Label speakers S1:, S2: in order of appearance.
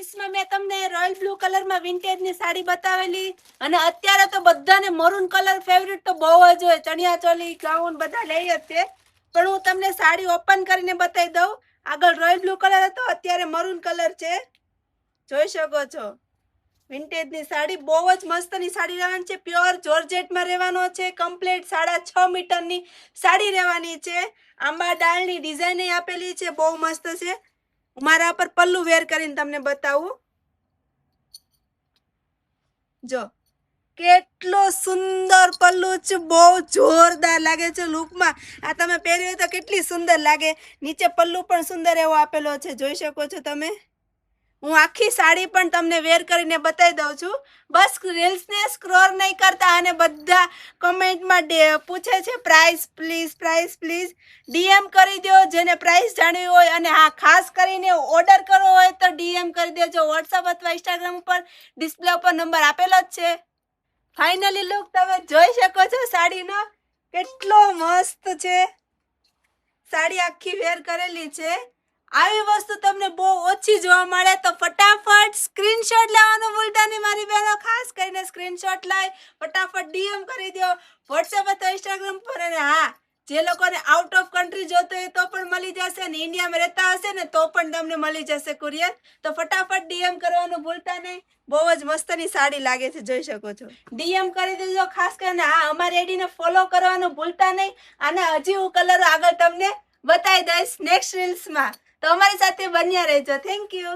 S1: રીલ્સમાં મેં તમને royal blue કલરમાં વિન્ટેજની સાડી બતાવેલી અને અત્યારે તો બધાને મરૂન કલર ફેવરિટ તો બહુ જ હોય. ચણિયા ચોલી ગાઉન બધા લઈ જ છે, પણ હું તમને સાડી ઓપન કરીને બતાવી દઉં. આગળ રોયલ બ્લુ કલર હતો, અત્યારે મરૂન કલર છે, જોઈ શકો છો. વિન્ટેજની સાડી બહુ જ મસ્તની સાડી રહેવાની છે. પ્યોર જોર્જેટમાં રહેવાનો છે. કમ્પ્લીટ 6.5 મીટરની સાડી રહેવાની છે. આંબા ડાળની ડિઝાઇન આપેલી છે, બહુ મસ્ત છે. મારા પર પલ્લુ વેર કરીને તમને બતાવું. જો કેટલો સુંદર પલ્લુ છે, બહુ જોરદાર લાગે છે લુકમાં. આ તમે પહેર્યું તો કેટલી સુંદર લાગે. નીચે પલ્લુ પણ સુંદર એવો આપેલો છે, જોઈ શકો છો તમે. હું આખી સાડી પણ તમને વેર કરીને બતાવી દઉં છું. બસ રીલ્સને સ્ક્રોલ નહીં કરતા અને બધા કમેન્ટમાં પૂછે છે પ્રાઇસ પ્લીઝ ડીએમ કરી દો જેને પ્રાઇસ જાણવી હોય. અને હા, ખાસ કરીને ઓર્ડર કરવો હોય તો ડીએમ કરી દેજો. વોટ્સઅપ અથવા ઇન્સ્ટાગ્રામ ઉપર ડિસ્પ્લે ઉપર નંબર આપેલો જ છે. ફાઇનલી લુક તમે જોઈ શકો છો સાડીનો, કેટલો મસ્ત છે. સાડી આખી વેર કરેલી છે. આવી વસ્તુ તમને બહુ ઓછી જોવા મળે, તો ફટાફટ સ્ક્રીનશોટ લેવાનું ભૂલતા નહીં મારી બહેનો. ખાસ કરીને સ્ક્રીનશોટ લઈ ફટાફટ ડીએમ કરી દો વોટ્સએપ અથવા ઇન્સ્ટાગ્રામ પર. અને હા, જે લોકોને આઉટ ઓફ કન્ટ્રી જોતો હોય તો પણ મળી જશે, અને ઇન્ડિયામાં રહેતા હશે ને તો પણ તમને મળી જશે કુરિયર. તો ફટાફટ ડીએમ કરવાનું ભૂલતા નહીં. બહુ જ મસ્તની સાડી લાગે છે, જોઈ શકો છો. ડીએમ કરી દેજો ખાસ કરીને. હા, અમારી આઈડીને ફોલો કરવાનું ભૂલતા નહીં. અને હજી હું કલર આગળ તમને બતાવી દઈશ નેક્સ્ટ રીલ્સમાં. તો અમારી સાથે બન્યા રહેજો. Thank you.